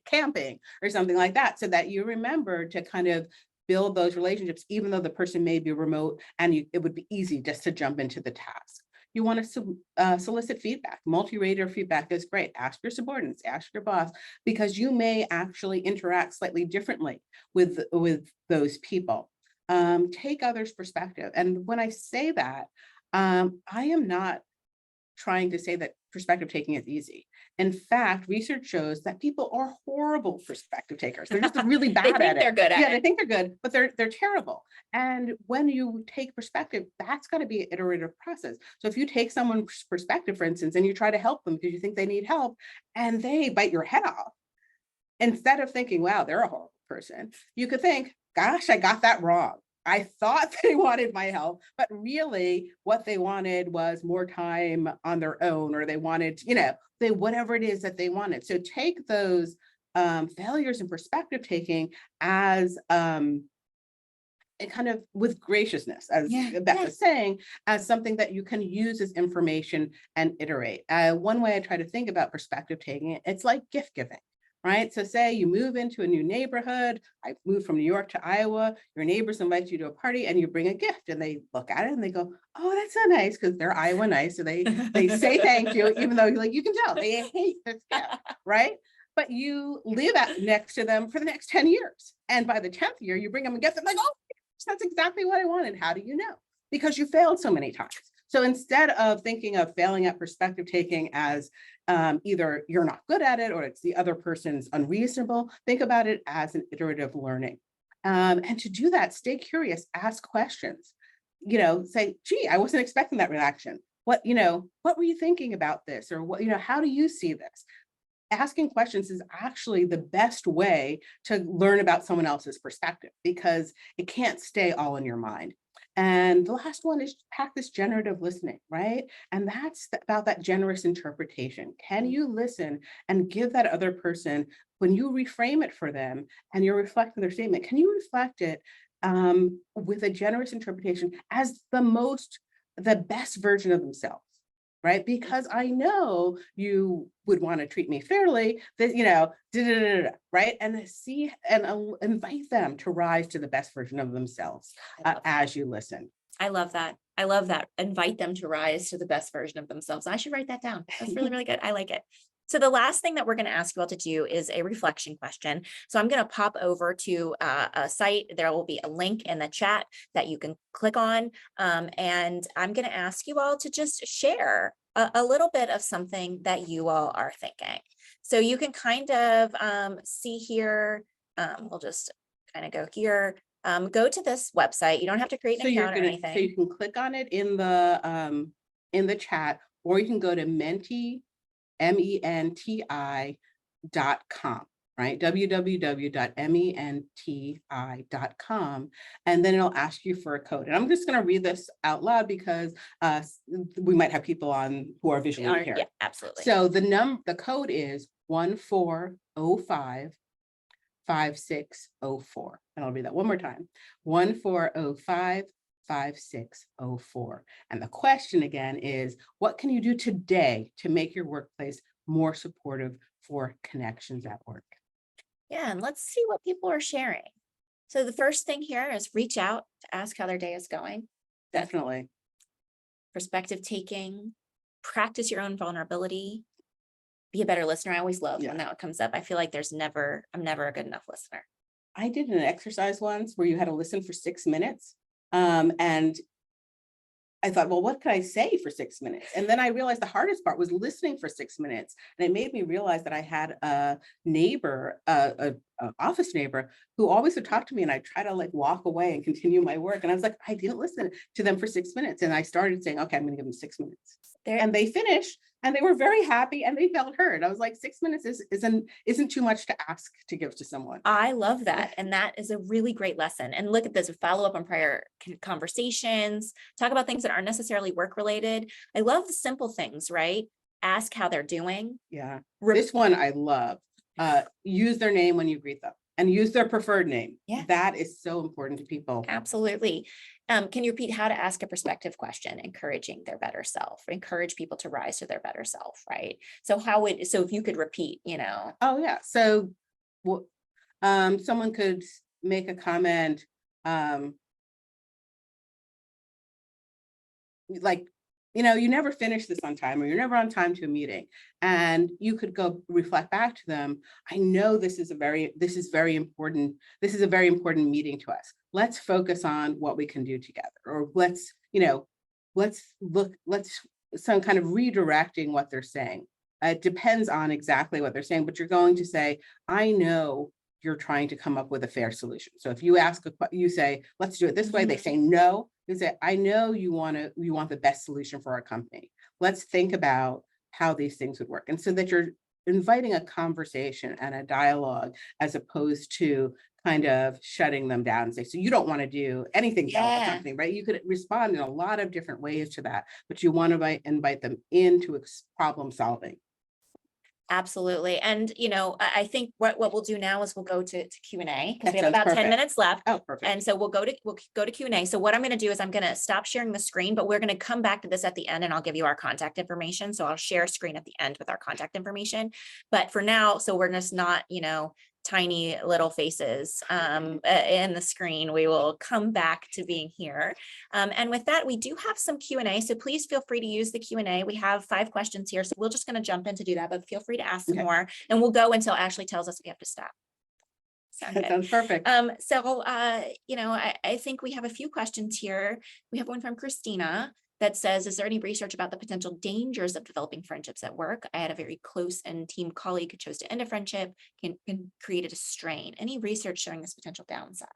camping or something like that, so that you remember to kind of build those relationships, even though the person may be remote, and it would be easy just to jump into the task. You want to solicit feedback. Multi-rater feedback is great. Ask your subordinates, ask your boss, because you may actually interact slightly differently with those people. Take others' perspective. And when I say that, I am not trying to say that perspective taking is easy. In fact, research shows that people are horrible perspective takers. They're just really bad at it. They're good at it. They think they're good, but they're terrible. And when you take perspective, that's got to be an iterative process. So if you take someone's perspective, for instance, and you try to help them because you think they need help, and they bite your head off, instead of thinking, wow, they're a horrible person, you could think, gosh, I got that wrong. I thought they wanted my help, but really what they wanted was more time on their own, or they wanted, whatever it is that they wanted. So take those failures in perspective taking as kind of with graciousness, as Beth was saying, as something that you can use as information and iterate. One way I try to think about perspective taking, it's like gift giving. Right? So say you move into a new neighborhood. I moved from New York to Iowa. Your neighbors invite you to a party and you bring a gift, and they look at it and they go, oh, that's so nice, because they're Iowa nice. So they say thank you, even though you can tell they hate this gift, right? But you live next to them for the next 10 years. And by the 10th year, you bring them a gift. I'm like, oh, that's exactly what I wanted. How do you know? Because you failed so many times. So instead of thinking of failing at perspective taking as either you're not good at it or it's the other person's unreasonable, think about it as an iterative learning. And to do that, stay curious, ask questions, say, gee, I wasn't expecting that reaction. What were you thinking about this? Or what, how do you see this? Asking questions is actually the best way to learn about someone else's perspective because it can't stay all in your mind. And the last one is practice generative listening, right? And that's about that generous interpretation. Can you listen and give that other person, when you reframe it for them and you're reflecting their statement, can you reflect it with a generous interpretation as the best version of themselves? Right? Because I know you would want to treat me fairly, that, right? And see and invite them to rise to the best version of themselves as you listen. I love that. I love that. Invite them to rise to the best version of themselves. I should write that down. That's really, really good. I like it. So the last thing that we're going to ask you all to do is a reflection question. So I'm going to pop over to a site. There will be a link in the chat that you can click on. And I'm going to ask you all to just share a little bit of something that you all are thinking. So you can kind of see here. We'll just kind of go here. Go to this website. You don't have to create an account or anything. So you can click on it in the chat, or you can go to menti.com, right? www.menti.com. And then it'll ask you for a code. And I'm just going to read this out loud because we might have people on who are visually impaired. Yeah, absolutely. So the code is 1405 5604. And I'll read that one more time. 1405 5604. And the question again is, what can you do today to make your workplace more supportive for connections at work? Yeah, and let's see what people are sharing. So the first thing here is reach out to ask how their day is going. Definitely. Perspective taking, practice your own vulnerability, be a better listener. I always love when that comes up. I feel like I'm never a good enough listener. I did an exercise once where you had to listen for 6 minutes. And I thought, well, what could I say for 6 minutes? And then I realized the hardest part was listening for 6 minutes. And it made me realize that I had a neighbor, an office neighbor, who always would talk to me and I'd try to walk away and continue my work. And I was like, I didn't listen to them for 6 minutes. And I started saying, okay, I'm going to give them 6 minutes. And they finished and they were very happy and they felt heard. I was like, 6 minutes isn't too much to ask to give to someone. I love that. And that is a really great lesson. And look at this, follow up on prior conversations, talk about things that aren't necessarily work related. I love the simple things, right? Ask how they're doing. Yeah. This one I love. Use their name when you greet them and use their preferred name. Yeah. That is so important to people. Absolutely. Can you repeat how to ask a perspective question, encouraging their better self, encourage people to rise to their better self, right? So if you could repeat, Oh yeah. So someone could make a comment you never finish this on time, or you're never on time to a meeting. And you could go reflect back to them. I know this is a very important meeting to us. Let's focus on what we can do together, or let's some kind of redirecting what they're saying. It depends on exactly what they're saying, but you're going to say, I know you're trying to come up with a fair solution. So if you you say, let's do it this way, they say no. You say, I know you want the best solution for our company. Let's think about how these things would work. And so that you're inviting a conversation and a dialogue, as opposed to kind of shutting them down and say, so you don't want to do anything about the company, right? You could respond in a lot of different ways to that, but you want to invite them into problem solving. Absolutely. And, I think what we'll do now is we'll go to Q&A, because we have That about sounds 10 perfect. minutes left. Oh, perfect. And so we'll go to Q&A. So what I'm going to do is I'm going to stop sharing the screen, but we're going to come back to this at the end, and I'll give you our contact information. So I'll share a screen at the end with our contact information. But for now, so we're just not, tiny little faces in the screen. We will come back to being here. And with that, we do have some Q&A. So please feel free to use the Q&A. We have 5 questions here. So we're just going to jump in to do that, but feel free to ask some more, and we'll go until Ashley tells us we have to stop. That sounds perfect. So, I think we have a few questions here. We have one from Christina. that says, is there any research about the potential dangers of developing friendships at work? I had a very close and team colleague who chose to end a friendship, can create a strain. Any research showing this potential downside?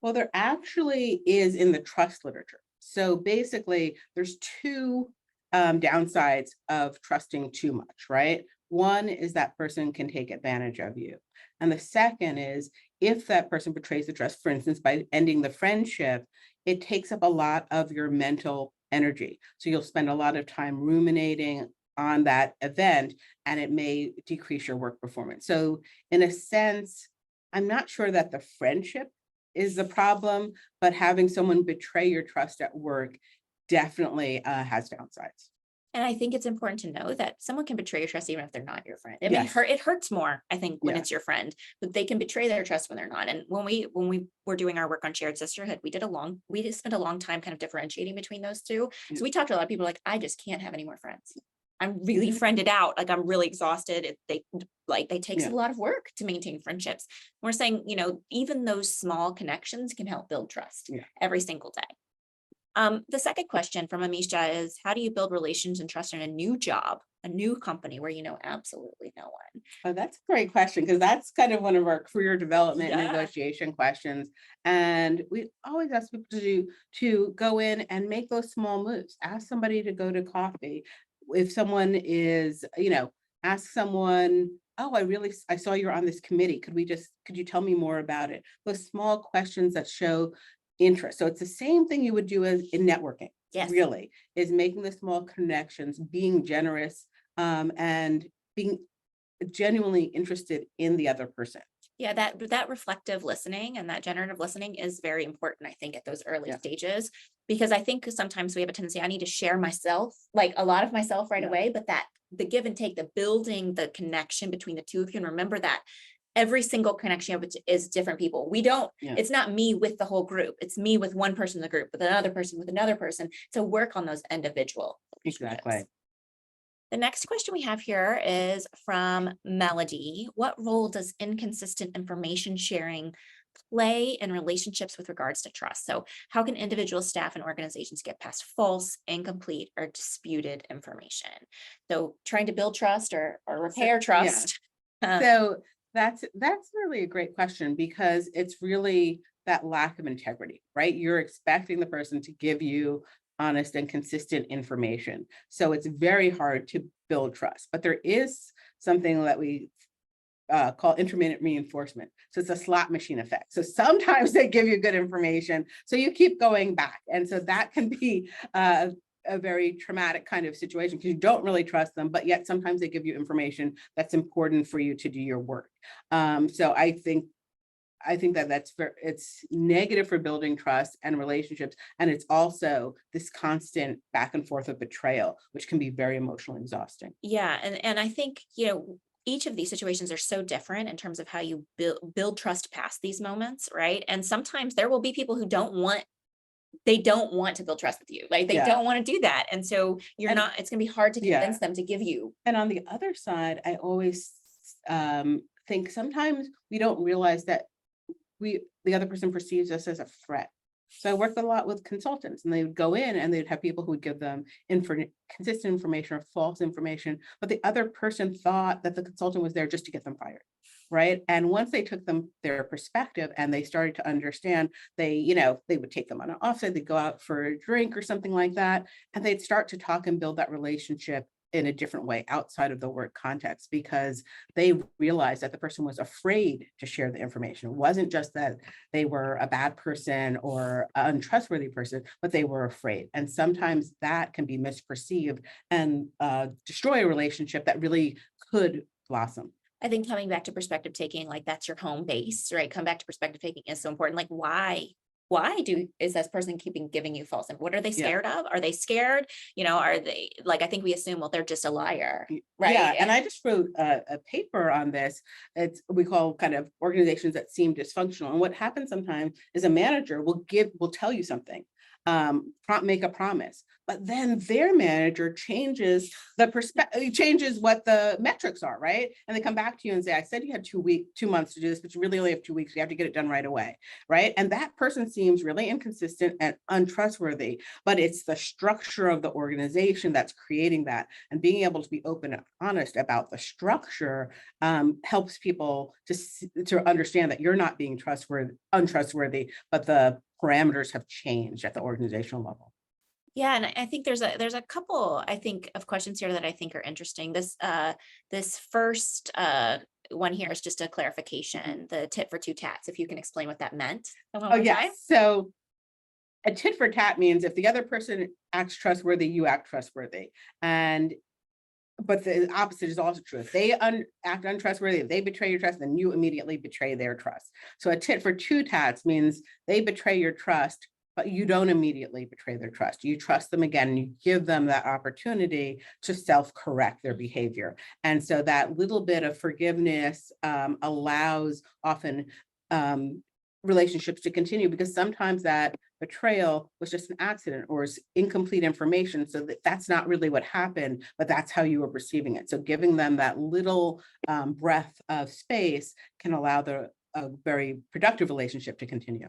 Well, there actually is in the trust literature. So basically, there's two downsides of trusting too much, right? One is that person can take advantage of you. And the second is if that person betrays the trust, for instance, by ending the friendship, it takes up a lot of your mental energy. So you'll spend a lot of time ruminating on that event, and it may decrease your work performance. So in a sense, I'm not sure that the friendship is the problem, but having someone betray your trust at work definitely has downsides. And I think it's important to know that someone can betray your trust even if they're not your friend. It may Yes. hurt, it hurts more, I think, when Yeah. it's your friend, but they can betray their trust when they're not. And when we were doing our work on shared sisterhood, we just spent a long time kind of differentiating between those two. Yeah. So we talked to a lot of people like, I just can't have any more friends. I'm really friended out. Like I'm really exhausted. They takes Yeah. a lot of work to maintain friendships. We're saying, even those small connections can help build trust Yeah. every single day. The second question from Amisha is, how do you build relations and trust in a new job, a new company where you know absolutely no one? Oh, that's a great question, because that's kind of one of our career development Yeah. negotiation questions. And we always ask people to go in and make those small moves. Ask somebody to go to coffee. If someone is, ask someone, oh, I saw you're on this committee. Could you tell me more about it? Those small questions that show interest. So it's the same thing you would do as in networking. Yes. Really, is making the small connections, being generous, and being genuinely interested in the other person. Yeah, that reflective listening and that generative listening is very important, I think, at those early Yeah. stages, because I think sometimes we have a tendency, I need to share myself, like a lot of myself right Yeah. away, but that the give and take, the building, the connection between the two of you, and remember that every single connection of it is different people. Yeah. It's not me with the whole group. It's me with one person in the group, with another person, with another person, to work on those individual relationships. Exactly. The next question we have here is from Melody. What role does inconsistent information sharing play in relationships with regards to trust? So how can individual staff and organizations get past false, incomplete, or disputed information? So trying to build trust or repair yeah. trust. So that's really a great question, because it's really that lack of integrity, right? You're expecting the person to give you honest and consistent information. So it's very hard to build trust. But there is something that we call intermittent reinforcement. So it's a slot machine effect. So sometimes they give you good information, so you keep going back. And so that can be a very traumatic kind of situation, because you don't really trust them, but yet sometimes they give you information that's important for you to do your work. So I think it's negative for building trust and relationships. And it's also this constant back and forth of betrayal, which can be very emotionally exhausting. Yeah, and I think, each of these situations are so different in terms of how you build trust past these moments, right? And sometimes there will be people who don't want to build trust with you. Like they Yeah. don't want to do that. And so it's gonna be hard to Yeah. convince them to give you. And on the other side, I always think sometimes we don't realize that the other person perceives us as a threat. So I worked a lot with consultants, and they would go in and they'd have people who would give them consistent information or false information, but the other person thought that the consultant was there just to get them fired, right? And once they took their perspective and they started to understand, they would take them on an offsite, they'd go out for a drink or something like that, and they'd start to talk and build that relationship in a different way outside of the work context, because they realized that the person was afraid to share the information. It wasn't just that they were a bad person or an untrustworthy person, but they were afraid. And sometimes that can be misperceived and destroy a relationship that really could blossom. I think coming back to perspective taking, like that's your home base, right? Come back to perspective taking is so important. Like why is this person giving you false info? What are they scared of? Are they scared? Are they like, I think we assume, well, they're just a liar, right? Yeah, and I just wrote a paper on this. We call kind of organizations that seem dysfunctional. And what happens sometimes is a manager will tell you something, make a promise, but then their manager changes the perspective, changes what the metrics are, right? And they come back to you and say, I said you had 2 months to do this, but you really only have 2 weeks. You have to get it done right away, right? And that person seems really inconsistent and untrustworthy, but it's the structure of the organization that's creating that. And being able to be open and honest about the structure helps people to understand that you're not being untrustworthy, but the parameters have changed at the organizational level. Yeah, and I think there's a couple, I think, of questions here that I think are interesting. This first one here is just a clarification, the tit for two tats, if you can explain what that meant. Oh, yes. So a tit for tat means if the other person acts trustworthy, you act trustworthy. But the opposite is also true. If they act untrustworthy, if they betray your trust, then you immediately betray their trust. So a tit for two tats means they betray your trust, but you don't immediately betray their trust. You trust them again, and you give them that opportunity to self-correct their behavior. And so that little bit of forgiveness allows often relationships to continue, because sometimes that betrayal was just an accident or is incomplete information. So that's not really what happened, but that's how you were perceiving it. So giving them that little breath of space can allow a very productive relationship to continue.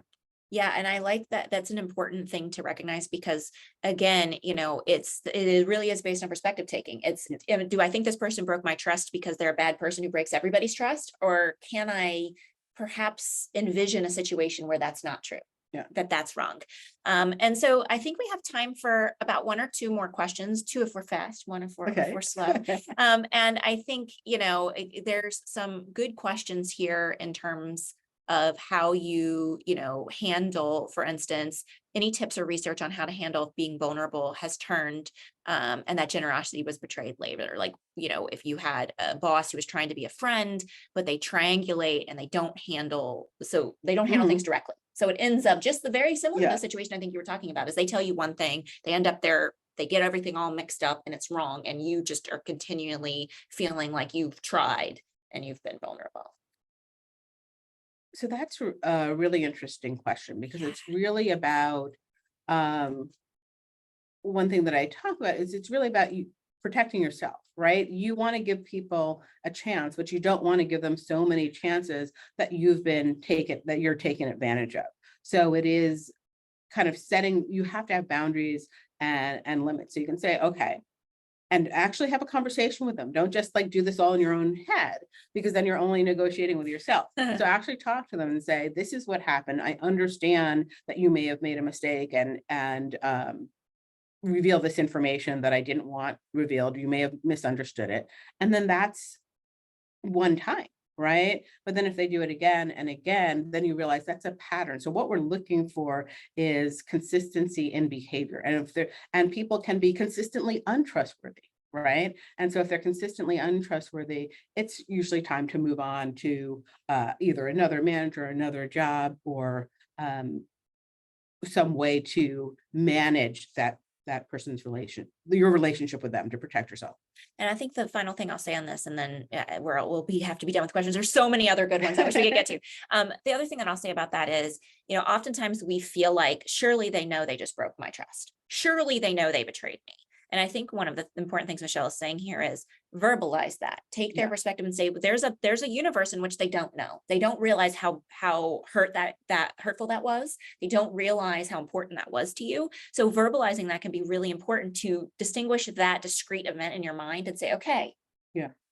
Yeah, and I like that. That's an important thing to recognize, because again, it really is based on perspective taking. Do I think this person broke my trust because they're a bad person who breaks everybody's trust? Or can I perhaps envision a situation where that's not true? Yeah. That's wrong. And so I think we have time for about 1 or 2 more questions, 2 if we're fast, 1 if we're slow. And I think, there's some good questions here in terms of how you handle, for instance, any tips or research on how to handle being vulnerable has turned and that generosity was betrayed later. Like, if you had a boss who was trying to be a friend, but they triangulate and they don't handle things directly. So it ends up just the very similar to the situation I think you were talking about, is they tell you one thing, they end up there, they get everything all mixed up and it's wrong. And you just are continually feeling like you've tried and you've been vulnerable. So that's a really interesting question, because it's really about one thing that I talk about is it's really about you protecting yourself, right? You want to give people a chance, but you don't want to give them so many chances that you're taken advantage of. So it is kind of you have to have boundaries and limits. So you can say, okay, and actually have a conversation with them. Don't just do this all in your own head, because then you're only negotiating with yourself. So actually talk to them and say, this is what happened. I understand that you may have made a mistake and reveal this information that I didn't want revealed. You may have misunderstood it. And then that's one time, right? But then if they do it again and again, then you realize that's a pattern. So what we're looking for is consistency in behavior. And people can be consistently untrustworthy, right? And so if they're consistently untrustworthy, it's usually time to move on to either another manager, another job, or some way to manage that person's your relationship with them, to protect yourself. And I think the final thing I'll say on this, and then we'll have to be done with questions. There's so many other good ones I wish we could get to. The other thing that I'll say about that is, oftentimes we feel like, surely they know they just broke my trust. Surely they know they betrayed me. And I think one of the important things Michele is saying here is verbalize that, take their perspective and say, there's a universe in which they don't know. They don't realize how hurtful that was. They don't realize how important that was to you. So verbalizing that can be really important to distinguish that discrete event in your mind and say, okay,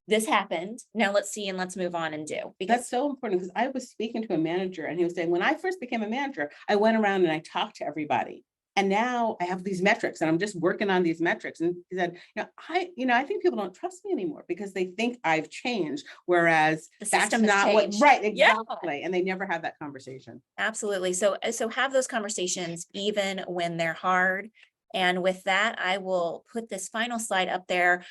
this happened. Now let's see, and let's move on and do. Because that's so important, because I was speaking to a manager and he was saying, when I first became a manager, I went around and I talked to everybody. And now I have these metrics and I'm just working on these metrics. And he said, I think people don't trust me anymore because they think I've changed. Whereas that's not what, right, exactly. Yeah. And they never have that conversation. Absolutely. So have those conversations even when they're hard. And with that, I will put this final slide up there.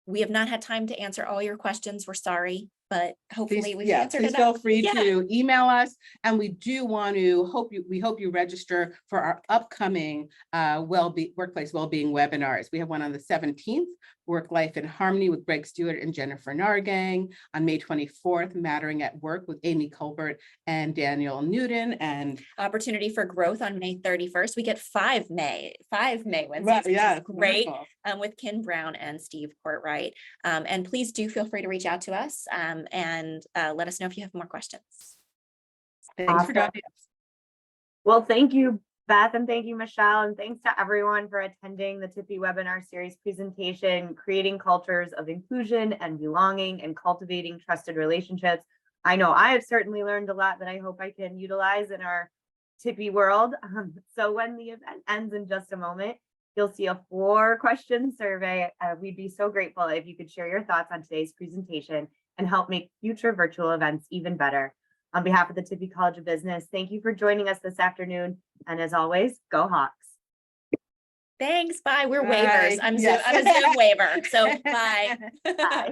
We have not had time to answer all your questions. We're sorry, but hopefully we've answered enough. Please feel free to email us. And we do want to hope you register for our upcoming workplace wellbeing webinars. We have one on the 17th Work Life in Harmony with Greg Stewart and Jennifer Nargang. On May 24th, Mattering at Work with Amy Colbert and Daniel Newton. And Opportunity for Growth on May 31st. We get five May Wednesdays, which yeah, is great. wonderful. With Ken Brown and Steve Courtwright. And please do feel free to reach out to us and let us know if you have more questions. Thanks for Awesome. joining us. Well, thank you, Beth, and thank you, Michelle, and thanks to everyone for attending the Tippy webinar series presentation, Creating Cultures of Inclusion and Belonging and Cultivating Trusted Relationships. I know I have certainly learned a lot that I hope I can utilize in our Tippy world. So when the event ends in just a moment, you'll see a 4-question survey. We'd be so grateful if you could share your thoughts on today's presentation and help make future virtual events even better. On behalf of the Tippy College of Business, thank you for joining us this afternoon. And as always, go Hawks. Thanks. Bye. We're Bye. waivers. I'm Yes. a Zoom waiver. So bye. Bye.